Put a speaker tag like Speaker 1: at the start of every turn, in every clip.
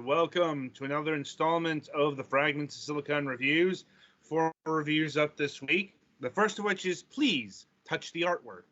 Speaker 1: welcome to another installment of the Fragments of Silicon reviews. 4 reviews up this week. The first of which is Please Touch the Artwork.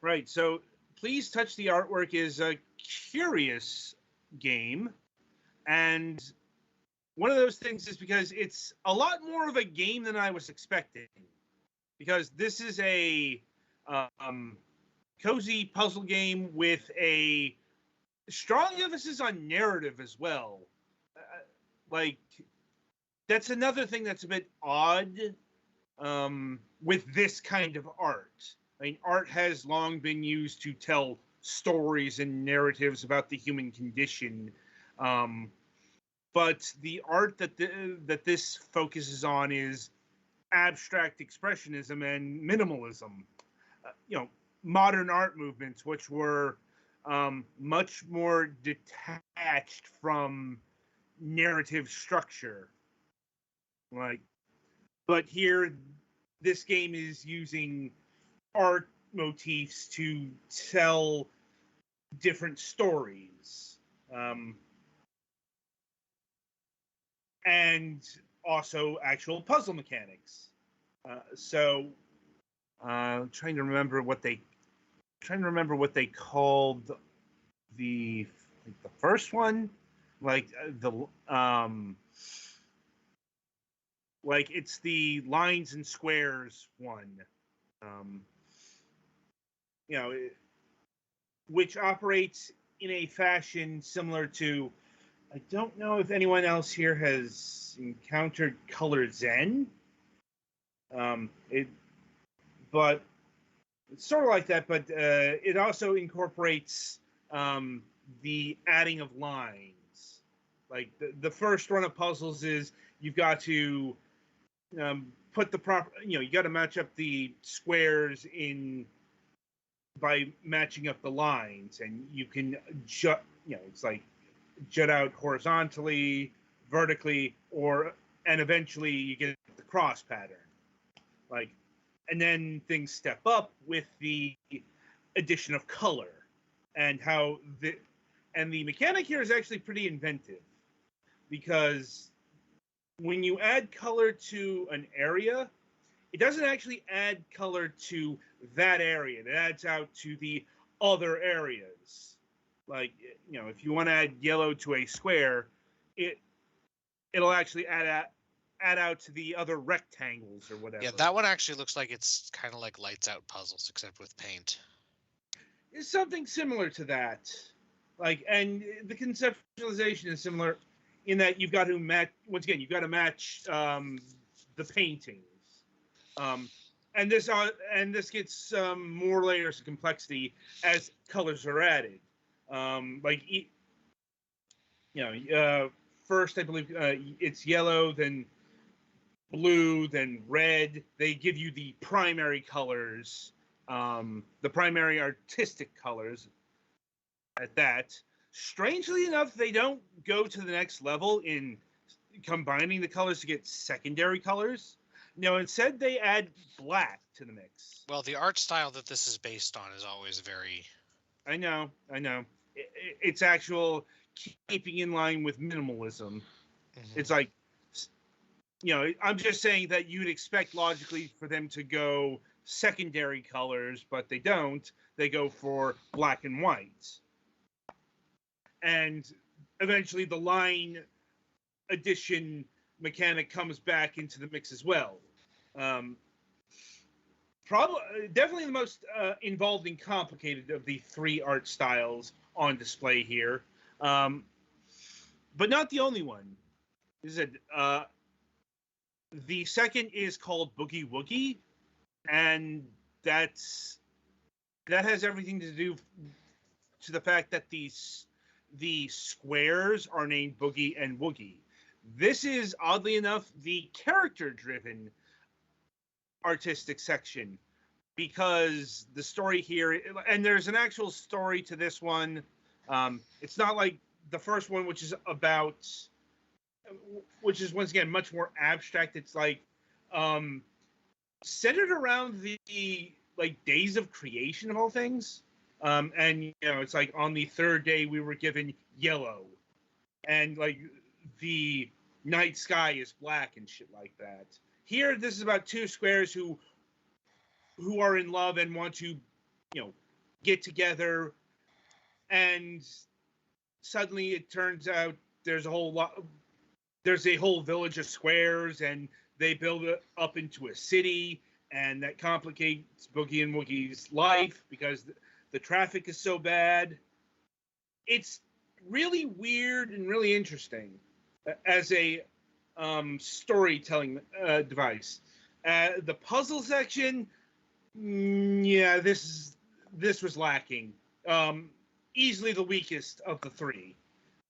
Speaker 1: Right, so Please Touch the Artwork is a curious game, and one of those things is because it's a lot more of a game than I was expecting, because this is a cozy puzzle game with a strong emphasis on narrative as well. That's another thing that's a bit odd with this kind of art. I mean, art has long been used to tell stories and narratives about the human condition, but the art that this focuses on is abstract expressionism and minimalism. Modern art movements, which were much more detached from narrative structure. But here, this game is using art motifs to tell different stories. And also actual puzzle mechanics. I'm trying to remember what they called the first one, it's the lines and squares one, which operates in a fashion similar to. I don't know if anyone else here has encountered Color Zen. But it's sort of like that, but it also incorporates the adding of lines. Like the first run of puzzles is you've got to put the proper, you got to match up the squares in by matching up the lines, and you can it's like jut out horizontally, vertically, and eventually you get the cross pattern. And then things step up with the addition of color, and the mechanic here is actually pretty inventive, because when you add color to an area, it doesn't actually add color to that area. It adds out to the other areas. If you want to add yellow to a square, it'll actually add out to the other rectangles or whatever.
Speaker 2: Yeah, that one actually looks like it's kind of like Lights Out puzzles, except with paint.
Speaker 1: It's something similar to that. And the conceptualization is similar in that you've got to match. Once again, you've got to match the paintings. And this gets more layers of complexity as colors are added. First I believe it's yellow, then blue, then red. They give you the primary colors, the primary artistic colors at that. Strangely enough, they don't go to the next level in combining the colors to get secondary colors. No, instead they add black to the mix.
Speaker 2: Well, the art style that this is based on is always very...
Speaker 1: I know. It's actual keeping in line with minimalism. Mm-hmm. It's like, I'm just saying that you'd expect logically for them to go secondary colors, but they don't. They go for black and white. And eventually the line addition mechanic comes back into the mix as well. Definitely the most involved and complicated of the 3 art styles on display here. But not the only one. The second is called Boogie Woogie, and that has everything to do to the fact that the squares are named Boogie and Woogie. This is, oddly enough, the character-driven artistic section, because the story here, and there's an actual story to this one. It's not like the first one, which is once again much more abstract. It's centered around the days of creation of all things. And it's like on the third day we were given yellow, and like the night sky is black and shit like that. Here, this is about two squares who are in love and want to, get together, and suddenly it turns out there's a whole village of squares, and they build it up into a city, and that complicates Boogie and Woogie's life because the traffic is so bad. It's really weird and really interesting as a storytelling device. The puzzle section, yeah, this was lacking. Easily the weakest of the three,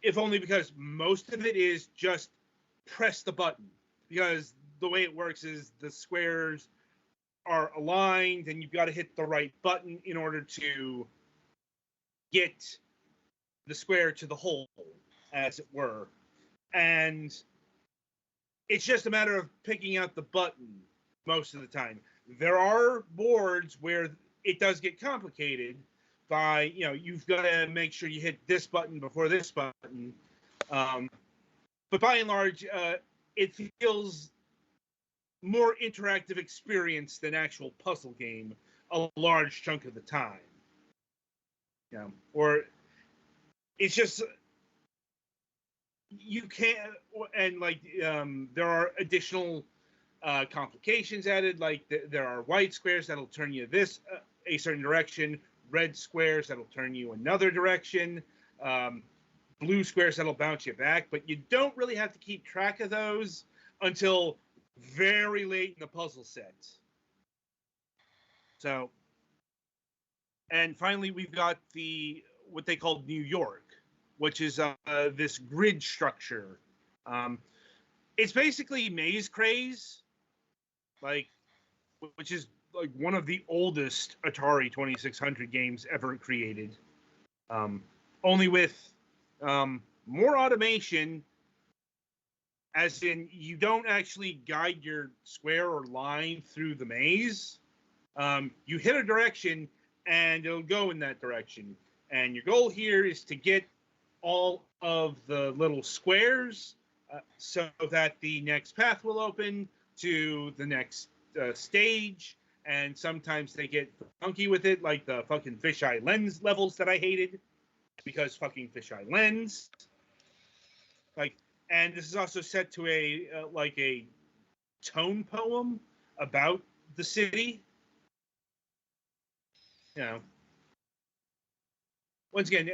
Speaker 1: if only because most of it is just press the button. Because the way it works is the squares are aligned, and you've got to hit the right button in order to get the square to the hole, as it were. And it's just a matter of picking out the button most of the time. There are boards where it does get complicated by, you've got to make sure you hit this button before this button. But by and large, it feels more interactive experience than actual puzzle game a large chunk of the time. Or it's just, you can't, and like there are additional complications added, like there are white squares that'll turn you a certain direction, red squares that'll turn you another direction, blue squares that'll bounce you back, but you don't really have to keep track of those until very late in the puzzle set. So, and finally we've got what they call New York, which is this grid structure. It's basically Maze Craze, which is like one of the oldest Atari 2600 games ever created. Only with more automation, as in you don't actually guide your square or line through the maze. You hit a direction and it'll go in that direction. And your goal here is to get all of the little squares so that the next path will open to the next stage. And sometimes they get funky with it, like the fucking fisheye lens levels that I hated, because fucking fisheye lens. And this is also set to a tone poem about the city. Once again,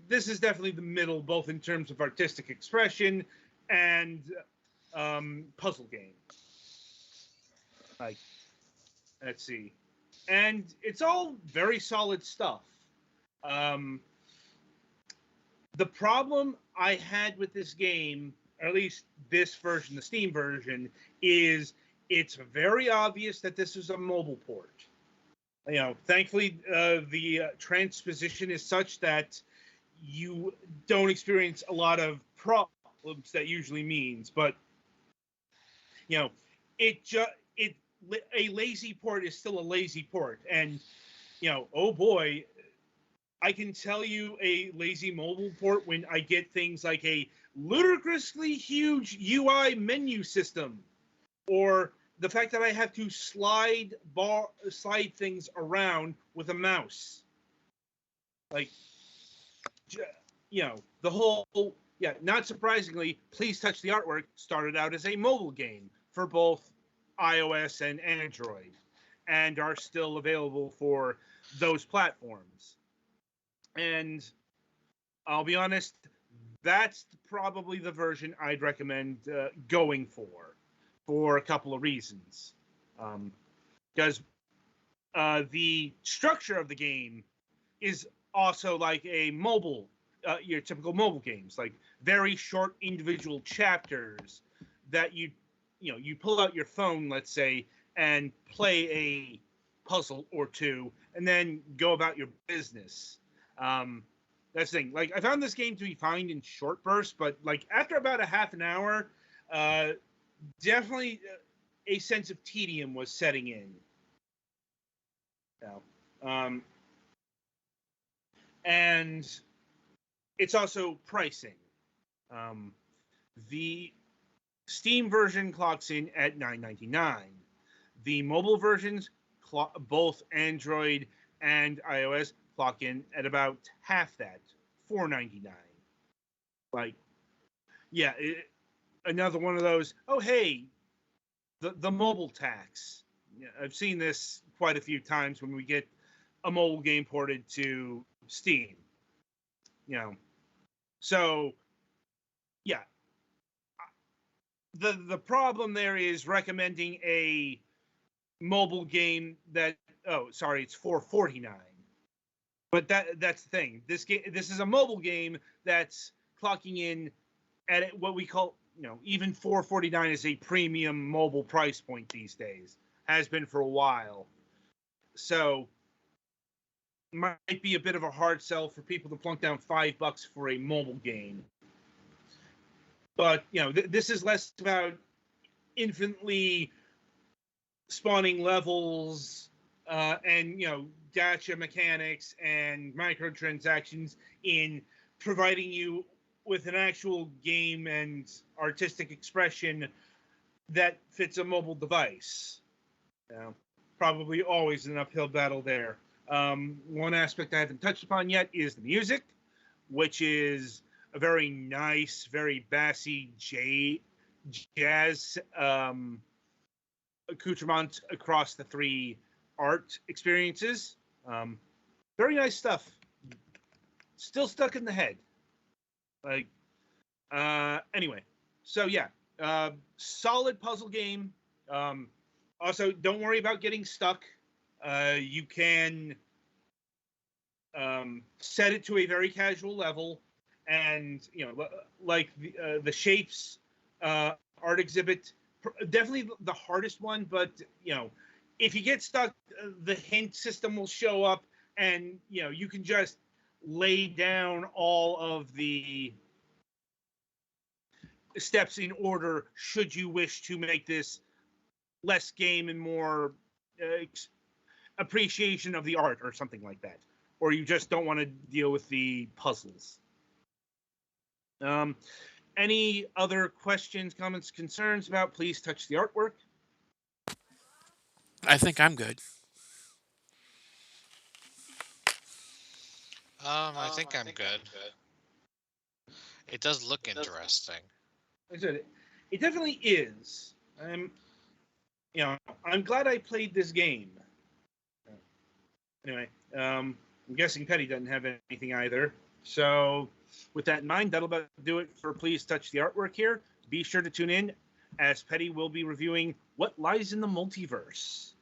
Speaker 1: this is definitely the middle, both in terms of artistic expression and puzzle game. Let's see. And it's all very solid stuff. The problem I had with this game, or at least this version, the Steam version, is it's very obvious that this is a mobile port. Thankfully, the transposition is such that you don't experience a lot of problems that usually means, but a lazy port is still a lazy port, and oh boy, I can tell you a lazy mobile port when I get things like a ludicrously huge UI menu system, or the fact that I have to slide things around with a mouse. The whole, not surprisingly, Please Touch the Artwork started out as a mobile game for both iOS and Android, and are still available for those platforms. And I'll be honest, that's probably the version I'd recommend going for a couple of reasons. Because the structure of the game is also like a mobile, your typical mobile games, like very short individual chapters that you pull out your phone, let's say, and play a puzzle or two, and then go about your business. That's the thing. Like, I found this game to be fine in short bursts, but like after about a half an hour, definitely a sense of tedium was setting in. And it's also pricing. The Steam version clocks in at $9.99. The mobile versions, both Android and iOS, clock in at about half that, $4.99. Like, yeah, another one of those. Oh, hey, the mobile tax. Yeah, I've seen this quite a few times when we get a mobile game ported to Steam. So yeah, the problem there is recommending a mobile game that it's $4.49. But that's the thing. This is a mobile game that's clocking in at what we call, even $4.49 is a premium mobile price point these days. Has been for a while. So might be a bit of a hard sell for people to plunk down $5 for a mobile game. But this is less about infinitely spawning levels and gacha mechanics and microtransactions in providing you with an actual game and artistic expression that fits a mobile device. Probably always an uphill battle there. One aspect I haven't touched upon yet is the music, which is a very nice, very bassy jazz accoutrement across the three art experiences. Very nice stuff. Still stuck in the head. Anyway, so yeah, solid puzzle game. Also, don't worry about getting stuck. You can set it to a very casual level, and like the shapes art exhibit, definitely the hardest one. But if you get stuck, the hint system will show up, and you can just lay down all of the steps in order should you wish to make this less game and more appreciation of the art or something like that, or you just don't want to deal with the puzzles. Any other questions, comments, concerns about Please Touch the Artwork?
Speaker 3: I think I'm good.
Speaker 2: I think I'm good. It does look interesting.
Speaker 1: I said it definitely is. I'm glad I played this game. Anyway, I'm guessing Petty doesn't have anything either. So, with that in mind, that'll about do it for Please Touch the Artwork here. Be sure to tune in, as Petty will be reviewing What Lies in the Multiverse.